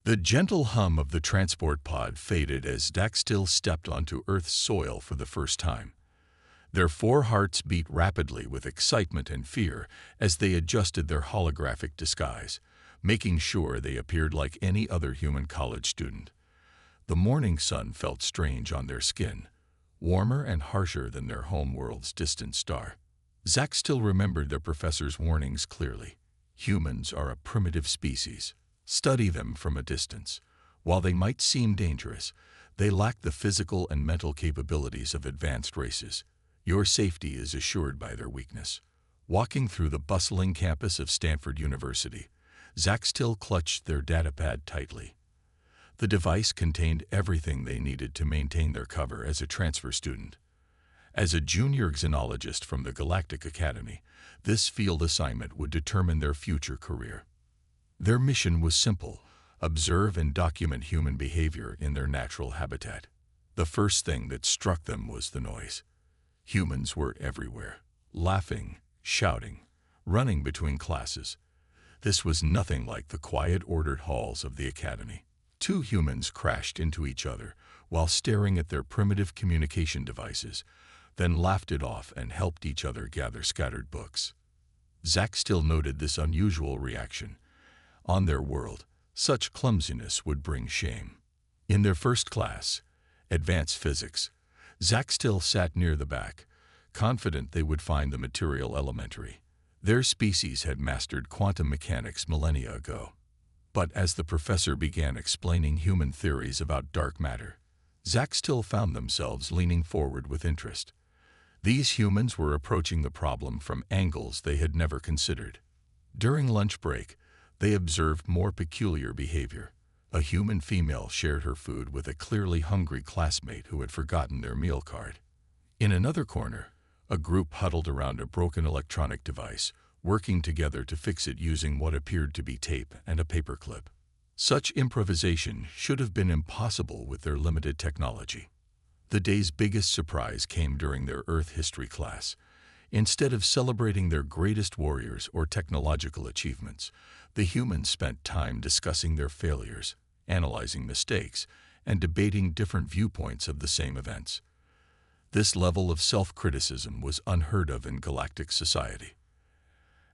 The gentle hum of the transport pod faded as Daxtil stepped onto Earth's soil for the first time. Their four hearts beat rapidly with excitement and fear as they adjusted their holographic disguise, making sure they appeared like any other human college student. The morning sun felt strange on their skin, warmer and harsher than their homeworld's distant star. Zack still remembered their professor's warnings clearly. Humans are a primitive species. Study them from a distance. While they might seem dangerous, they lack the physical and mental capabilities of advanced races. Your safety is assured by their weakness. Walking through the bustling campus of Stanford University, Zack still clutched their datapad tightly. The device contained everything they needed to maintain their cover as a transfer student. As a junior xenologist from the Galactic Academy, this field assignment would determine their future career. Their mission was simple: observe and document human behavior in their natural habitat. The first thing that struck them was the noise. Humans were everywhere, laughing, shouting, running between classes. This was nothing like the quiet, ordered halls of the academy. Two humans crashed into each other while staring at their primitive communication devices, then laughed it off and helped each other gather scattered books. Zack still noted this unusual reaction. On their world, such clumsiness would bring shame. In their first class, advanced physics, Zack still sat near the back, confident they would find the material elementary. Their species had mastered quantum mechanics millennia ago. But as the professor began explaining human theories about dark matter, Zack still found themselves leaning forward with interest. These humans were approaching the problem from angles they had never considered. During lunch break, they observed more peculiar behavior. A human female shared her food with a clearly hungry classmate who had forgotten their meal card. In another corner, a group huddled around a broken electronic device, working together to fix it using what appeared to be tape and a paperclip. Such improvisation should have been impossible with their limited technology. The day's biggest surprise came during their Earth history class. Instead of celebrating their greatest warriors or technological achievements, the humans spent time discussing their failures, analyzing mistakes, and debating different viewpoints of the same events. This level of self-criticism was unheard of in galactic society.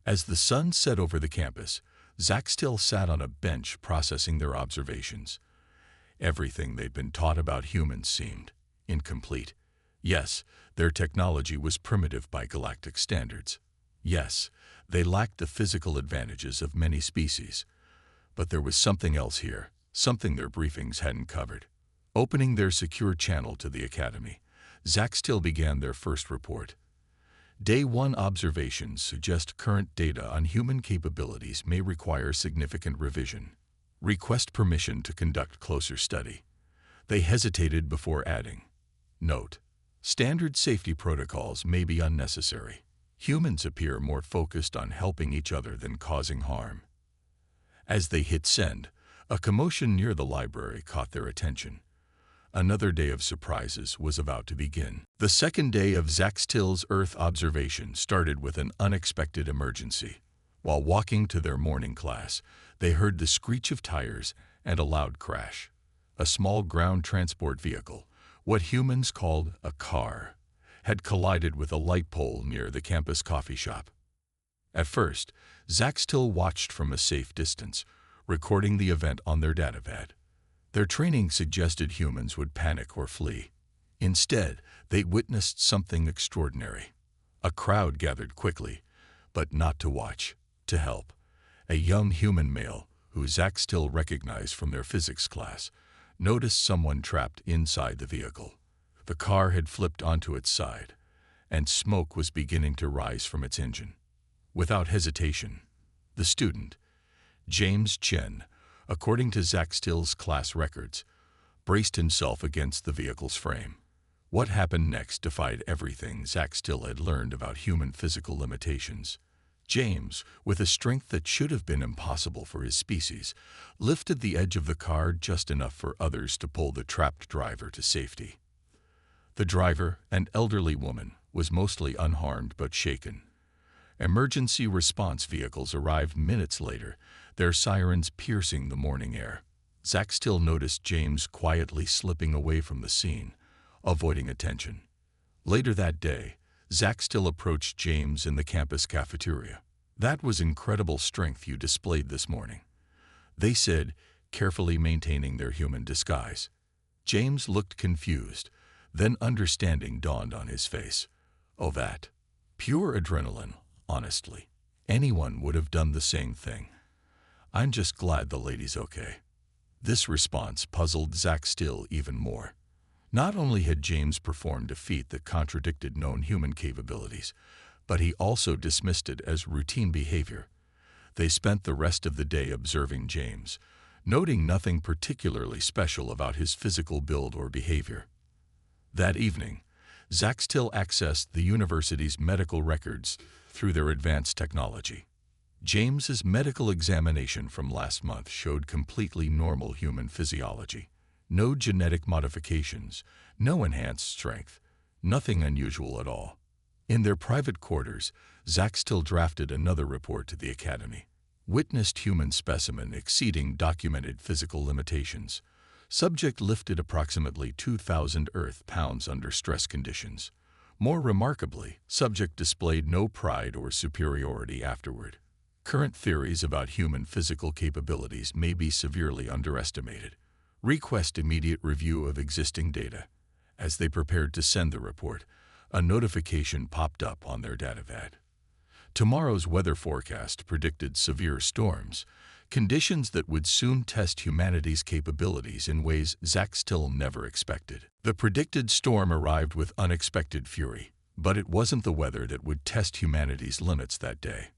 As the sun set over the campus, Zack still sat on a bench processing their observations. Everything they'd been taught about humans seemed incomplete. Yes, their technology was primitive by galactic standards. Yes, they lacked the physical advantages of many species. But there was something else here, something their briefings hadn't covered. Opening their secure channel to the Academy, Zack still began their first report. Day 1 observations suggest current data on human capabilities may require significant revision. Request permission to conduct closer study. They hesitated before adding, note: standard safety protocols may be unnecessary. Humans appear more focused on helping each other than causing harm. As they hit send, a commotion near the library caught their attention. Another day of surprises was about to begin. The second day of Zack Still's Earth observation started with an unexpected emergency. While walking to their morning class, they heard the screech of tires and a loud crash. A small ground transport vehicle, what humans called a car, had collided with a light pole near the campus coffee shop. At first, Zack still watched from a safe distance, recording the event on their datapad. Their training suggested humans would panic or flee. Instead, they witnessed something extraordinary. A crowd gathered quickly, but not to watch, to help. A young human male, who Zack still recognized from their physics class, noticed someone trapped inside the vehicle. The car had flipped onto its side, and smoke was beginning to rise from its engine. Without hesitation, the student, James Chen, according to Zack Still's class records, braced himself against the vehicle's frame. What happened next defied everything Zack Still had learned about human physical limitations. James, with a strength that should have been impossible for his species, lifted the edge of the car just enough for others to pull the trapped driver to safety. The driver, an elderly woman, was mostly unharmed but shaken. Emergency response vehicles arrived minutes later, their sirens piercing the morning air. Zack still noticed James quietly slipping away from the scene, avoiding attention. Later that day, Zack still approached James in the campus cafeteria. "That was incredible strength you displayed this morning," they said, carefully maintaining their human disguise. James looked confused, then understanding dawned on his face. "Oh, that. Pure adrenaline, honestly. Anyone would have done the same thing. I'm just glad the lady's okay." This response puzzled Zack still even more. Not only had James performed a feat that contradicted known human capabilities, but he also dismissed it as routine behavior. They spent the rest of the day observing James, noting nothing particularly special about his physical build or behavior. That evening, Zack still accessed the university's medical records through their advanced technology. James's medical examination from last month showed completely normal human physiology. No genetic modifications, no enhanced strength, nothing unusual at all. In their private quarters, Zack still drafted another report to the academy. Witnessed human specimen exceeding documented physical limitations. Subject lifted approximately 2,000 Earth pounds under stress conditions. More remarkably, subject displayed no pride or superiority afterward. Current theories about human physical capabilities may be severely underestimated. Request immediate review of existing data. As they prepared to send the report, a notification popped up on their datapad. Tomorrow's weather forecast predicted severe storms, conditions that would soon test humanity's capabilities in ways Zack still never expected. The predicted storm arrived with unexpected fury, but it wasn't the weather that would test humanity's limits that day.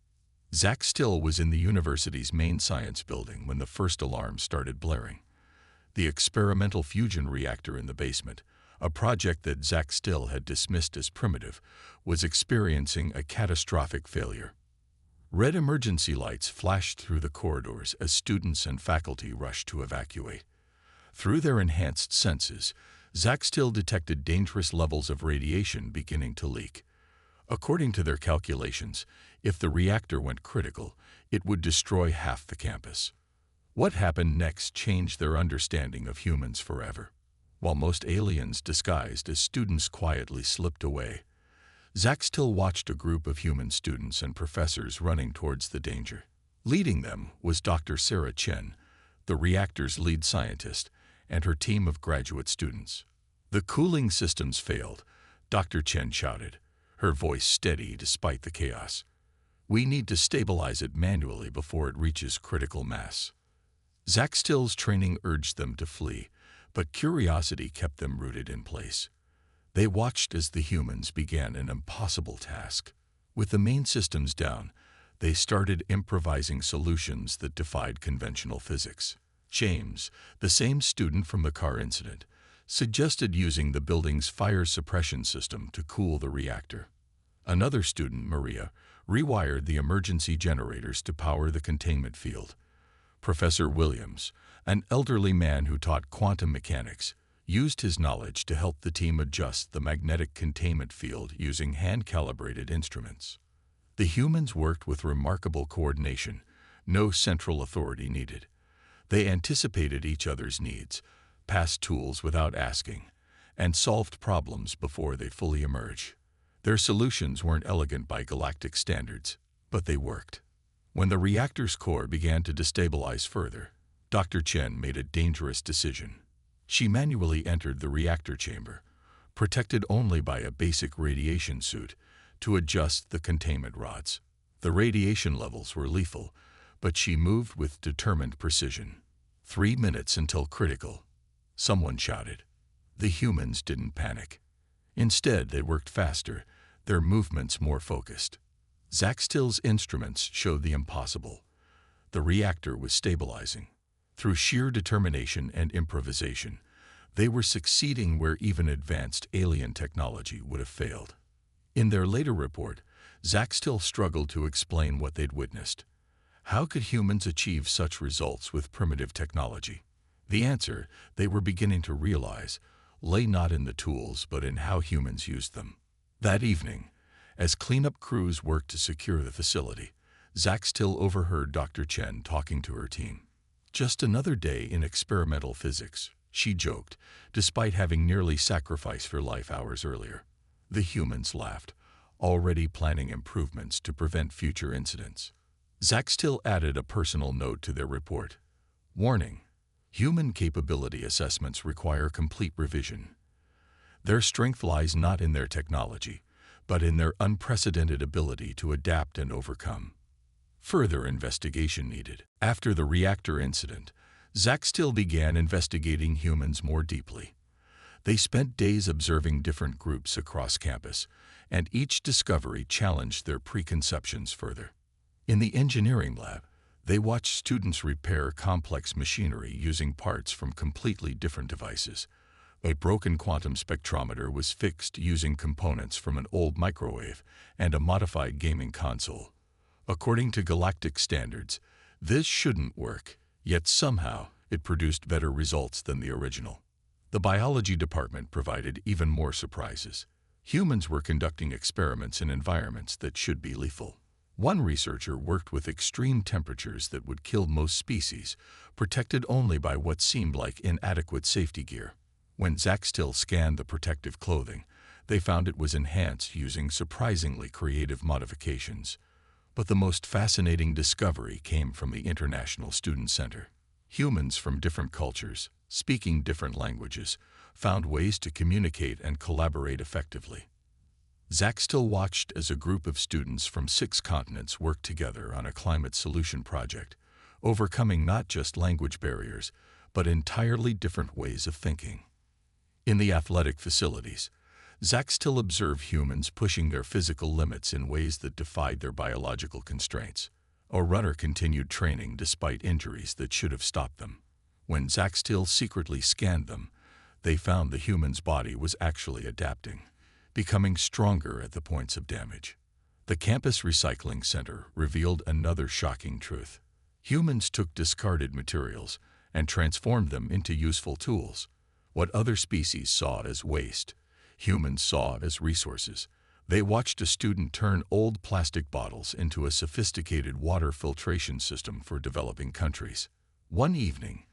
Zack still was in the university's main science building when the first alarm started blaring. The experimental fusion reactor in the basement, a project that Zack still had dismissed as primitive, was experiencing a catastrophic failure. Red emergency lights flashed through the corridors as students and faculty rushed to evacuate. Through their enhanced senses, Zack still detected dangerous levels of radiation beginning to leak. According to their calculations, if the reactor went critical, it would destroy half the campus. What happened next changed their understanding of humans forever. While most aliens disguised as students quietly slipped away, Zack still watched a group of human students and professors running towards the danger. Leading them was Dr. Sarah Chen, the reactor's lead scientist, and her team of graduate students. "The cooling systems failed," Dr. Chen shouted, her voice steady despite the chaos. "We need to stabilize it manually before it reaches critical mass." Zack still's training urged them to flee, but curiosity kept them rooted in place. They watched as the humans began an impossible task. With the main systems down, they started improvising solutions that defied conventional physics. James, the same student from the car incident, suggested using the building's fire suppression system to cool the reactor. Another student, Maria, rewired the emergency generators to power the containment field. Professor Williams, an elderly man who taught quantum mechanics, used his knowledge to help the team adjust the magnetic containment field using hand-calibrated instruments. The humans worked with remarkable coordination, no central authority needed. They anticipated each other's needs, passed tools without asking, and solved problems before they fully emerge. Their solutions weren't elegant by galactic standards, but they worked. When the reactor's core began to destabilize further, Dr. Chen made a dangerous decision. She manually entered the reactor chamber, protected only by a basic radiation suit, to adjust the containment rods. The radiation levels were lethal, but she moved with determined precision. 3 minutes until critical, someone shouted. The humans didn't panic. Instead, they worked faster, their movements more focused. Zack Still's instruments showed the impossible. The reactor was stabilizing. Through sheer determination and improvisation, they were succeeding where even advanced alien technology would have failed. In their later report, Zack Still struggled to explain what they'd witnessed. How could humans achieve such results with primitive technology? The answer, they were beginning to realize, lay not in the tools but in how humans used them. That evening, as cleanup crews worked to secure the facility, Zack Still overheard Dr. Chen talking to her team. Just another day in experimental physics, she joked, despite having nearly sacrificed her life hours earlier. The humans laughed, already planning improvements to prevent future incidents. Zaxtil added a personal note to their report. Warning: human capability assessments require complete revision. Their strength lies not in their technology, but in their unprecedented ability to adapt and overcome. Further investigation needed. After the reactor incident, Zaxtil began investigating humans more deeply. They spent days observing different groups across campus, and each discovery challenged their preconceptions further. In the engineering lab, they watched students repair complex machinery using parts from completely different devices. A broken quantum spectrometer was fixed using components from an old microwave and a modified gaming console. According to galactic standards, this shouldn't work, yet somehow it produced better results than the original. The biology department provided even more surprises. Humans were conducting experiments in environments that should be lethal. One researcher worked with extreme temperatures that would kill most species, protected only by what seemed like inadequate safety gear. When Zaxtil scanned the protective clothing, they found it was enhanced using surprisingly creative modifications. But the most fascinating discovery came from the International Student Center. Humans from different cultures, speaking different languages, found ways to communicate and collaborate effectively. Zaxtil watched as a group of students from 6 continents worked together on a climate solution project, overcoming not just language barriers, but entirely different ways of thinking. In the athletic facilities, Zaxtil observed humans pushing their physical limits in ways that defied their biological constraints. A runner continued training despite injuries that should have stopped them. When Zaxtil secretly scanned them, they found the human's body was actually adapting, becoming stronger at the points of damage. The campus recycling center revealed another shocking truth. Humans took discarded materials and transformed them into useful tools. What other species saw as waste, humans saw as resources. They watched a student turn old plastic bottles into a sophisticated water filtration system for developing countries. One evening,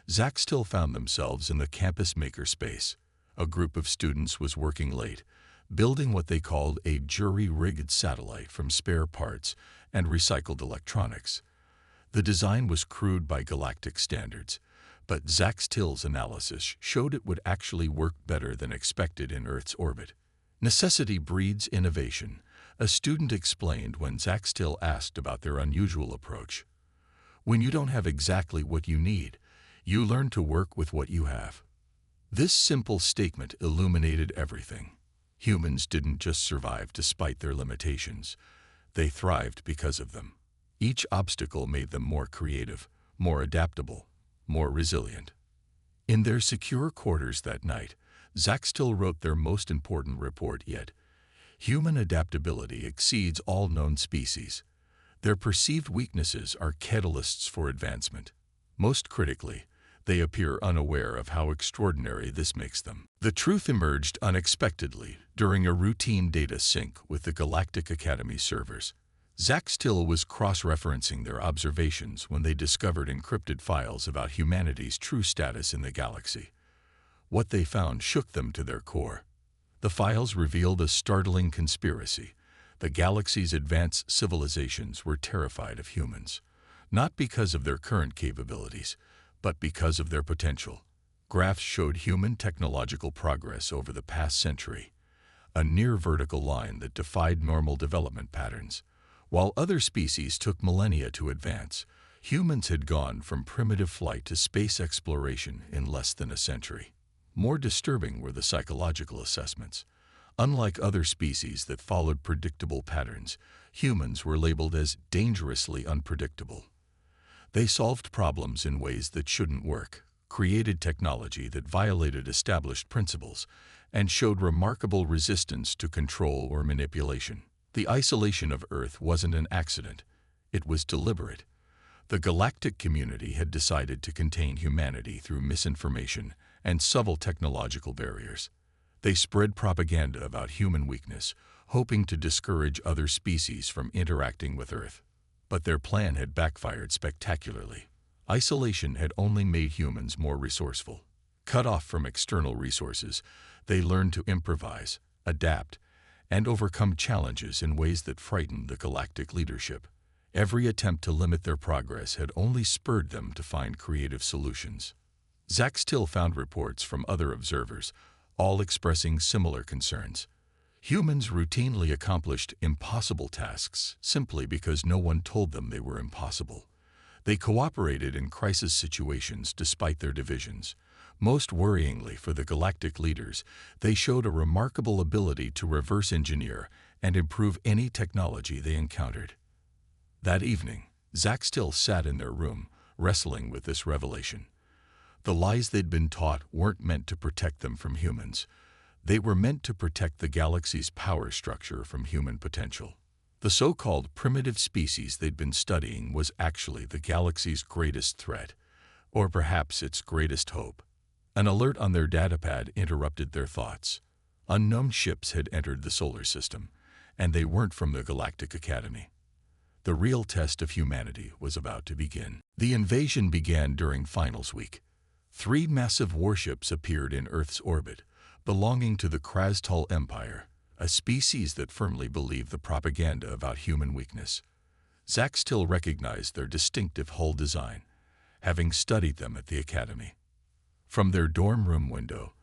Zaxtil found themselves in the campus makerspace. A group of students was working late, building what they called a jury-rigged satellite from spare parts and recycled electronics. The design was crude by galactic standards, but Zaxtil's analysis showed it would actually work better than expected in Earth's orbit. Necessity breeds innovation, a student explained when Zaxtil asked about their unusual approach. When you don't have exactly what you need, you learn to work with what you have. This simple statement illuminated everything. Humans didn't just survive despite their limitations. They thrived because of them. Each obstacle made them more creative, more adaptable, more resilient. In their secure quarters that night, Zaxtil wrote their most important report yet. Human adaptability exceeds all known species. Their perceived weaknesses are catalysts for advancement. Most critically, they appear unaware of how extraordinary this makes them. The truth emerged unexpectedly during a routine data sync with the Galactic Academy servers. Zaxtil was cross-referencing their observations when they discovered encrypted files about humanity's true status in the galaxy. What they found shook them to their core. The files revealed a startling conspiracy. The galaxy's advanced civilizations were terrified of humans, not because of their current capabilities, but because of their potential. Graphs showed human technological progress over the past century, a near vertical line that defied normal development patterns. While other species took millennia to advance, humans had gone from primitive flight to space exploration in less than a century. More disturbing were the psychological assessments. Unlike other species that followed predictable patterns, humans were labeled as dangerously unpredictable. They solved problems in ways that shouldn't work, created technology that violated established principles, and showed remarkable resistance to control or manipulation. The isolation of Earth wasn't an accident. It was deliberate. The galactic community had decided to contain humanity through misinformation and subtle technological barriers. They spread propaganda about human weakness, hoping to discourage other species from interacting with Earth. But their plan had backfired spectacularly. Isolation had only made humans more resourceful. Cut off from external resources, they learned to improvise, adapt, and overcome challenges in ways that frightened the galactic leadership. Every attempt to limit their progress had only spurred them to find creative solutions. Zack still found reports from other observers, all expressing similar concerns. Humans routinely accomplished impossible tasks simply because no one told them they were impossible. They cooperated in crisis situations despite their divisions. Most worryingly for the galactic leaders, they showed a remarkable ability to reverse engineer and improve any technology they encountered. That evening, Zack still sat in their room, wrestling with this revelation. The lies they'd been taught weren't meant to protect them from humans. They were meant to protect the galaxy's power structure from human potential. The so-called primitive species they'd been studying was actually the galaxy's greatest threat, or perhaps its greatest hope. An alert on their datapad interrupted their thoughts. Unknown ships had entered the solar system, and they weren't from the Galactic Academy. The real test of humanity was about to begin. The invasion began during finals week. 3 massive warships appeared in Earth's orbit, belonging to the Krastal Empire, a species that firmly believed the propaganda about human weakness. Zack still recognized their distinctive hull design, having studied them at the Academy. From their dorm room window,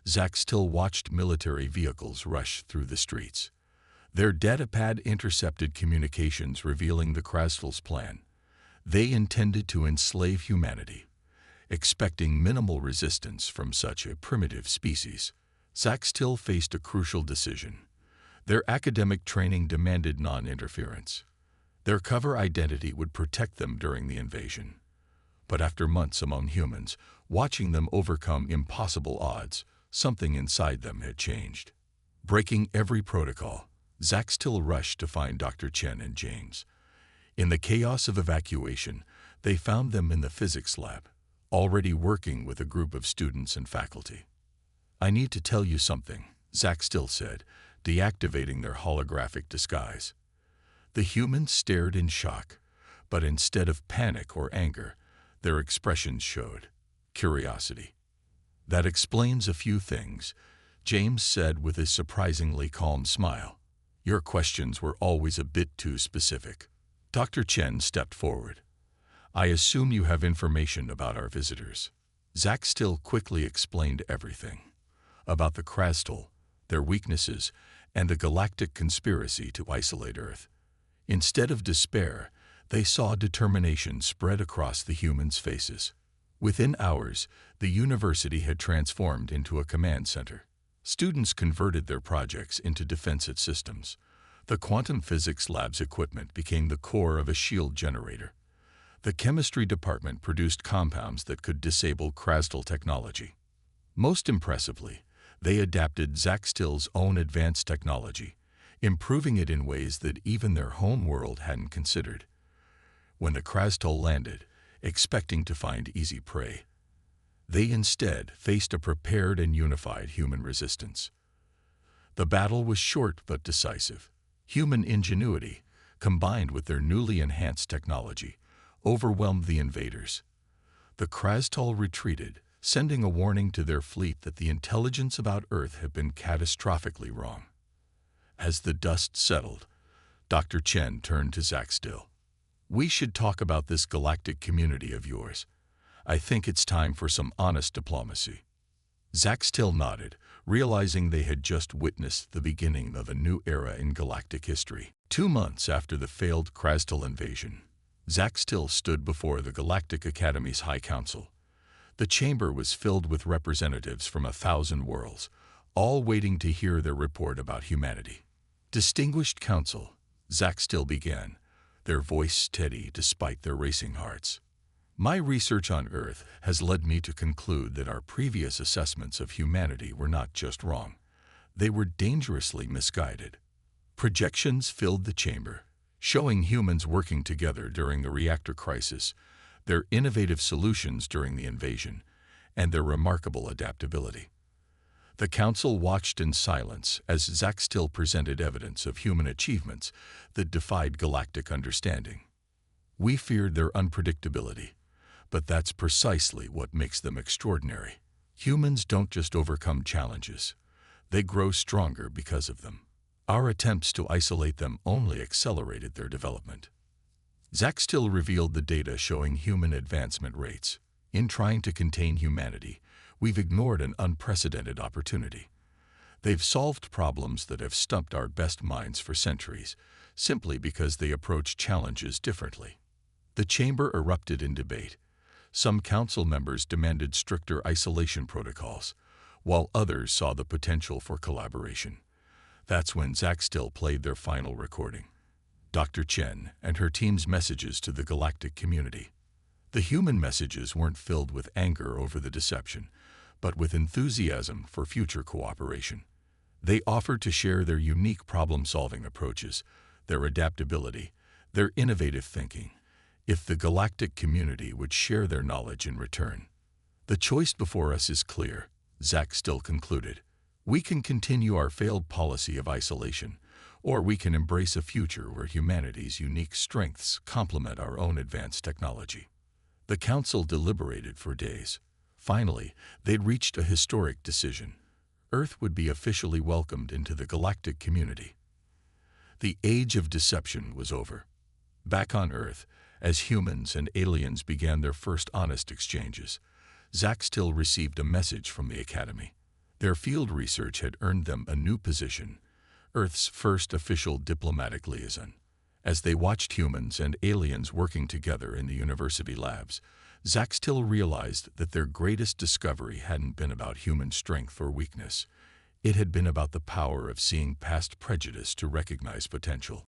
Zack still watched military vehicles rush through the streets. Their datapad intercepted communications revealing the Krastal's plan. They intended to enslave humanity. Expecting minimal resistance from such a primitive species, Zack still faced a crucial decision. Their academic training demanded non-interference. Their cover identity would protect them during the invasion. But after months among humans, watching them overcome impossible odds, something inside them had changed. Breaking every protocol, Zack still rushed to find Dr. Chen and James. In the chaos of evacuation, they found them in the physics lab, already working with a group of students and faculty. "I need to tell you something," Zack still said, deactivating their holographic disguise. The humans stared in shock, but instead of panic or anger, their expressions showed curiosity. "That explains a few things," James said with a surprisingly calm smile. "Your questions were always a bit too specific." Dr. Chen stepped forward. "I assume you have information about our visitors." Zack still quickly explained everything. About the Krastal, their weaknesses, and the galactic conspiracy to isolate Earth. Instead of despair, they saw determination spread across the humans' faces. Within hours, the university had transformed into a command center. Students converted their projects into defensive systems. The quantum physics lab's equipment became the core of a shield generator. The chemistry department produced compounds that could disable Krastal technology. Most impressively, they adapted Zack Still's own advanced technology, improving it in ways that even their home world hadn't considered. When the Krastal landed, expecting to find easy prey, they instead faced a prepared and unified human resistance. The battle was short but decisive. Human ingenuity, combined with their newly enhanced technology, overwhelmed the invaders. The Krastal retreated, sending a warning to their fleet that the intelligence about Earth had been catastrophically wrong. As the dust settled, Dr. Chen turned to Zack Still. "We should talk about this galactic community of yours. I think it's time for some honest diplomacy." Zack Still nodded, realizing they had just witnessed the beginning of a new era in galactic history. 2 months after the failed Krastal invasion, Zack Still stood before the Galactic Academy's High Council. The chamber was filled with representatives from 1,000 worlds, all waiting to hear their report about humanity. "Distinguished Council," Zack Still began, their voice steady despite their racing hearts. "My research on Earth has led me to conclude that our previous assessments of humanity were not just wrong. They were dangerously misguided. Projections filled the chamber, showing humans working together during the reactor crisis, their innovative solutions during the invasion, and their remarkable adaptability. The council watched in silence as Zack Still presented evidence of human achievements that defied galactic understanding. We feared their unpredictability, But that's precisely what makes them extraordinary. Humans don't just overcome challenges. They grow stronger because of them. Our attempts to isolate them only accelerated their development. Zach still revealed the data showing human advancement rates. In trying to contain humanity, we've ignored an unprecedented opportunity. They've solved problems that have stumped our best minds for centuries, simply because they approach challenges differently. The chamber erupted in debate. Some council members demanded stricter isolation protocols, while others saw the potential for collaboration. That's when Zach Still played their final recording. Dr. Chen and her team's messages to the galactic community. The human messages weren't filled with anger over the deception, but with enthusiasm for future cooperation. They offered to share their unique problem-solving approaches, their adaptability, their innovative thinking, if the galactic community would share their knowledge in return. The choice before us is clear, Zach Still concluded. We can continue our failed policy of isolation, or we can embrace a future where humanity's unique strengths complement our own advanced technology. The council deliberated for days. Finally, they'd reached a historic decision. Earth would be officially welcomed into the galactic community. The age of deception was over. Back on Earth, as humans and aliens began their first honest exchanges, Zach Still received a message from the Academy. Their field research had earned them a new position, Earth's first official diplomatic liaison. As they watched humans and aliens working together in the university labs, Zach Still realized that their greatest discovery hadn't been about human strength or weakness. It had been about the power of seeing past prejudice to recognize potential.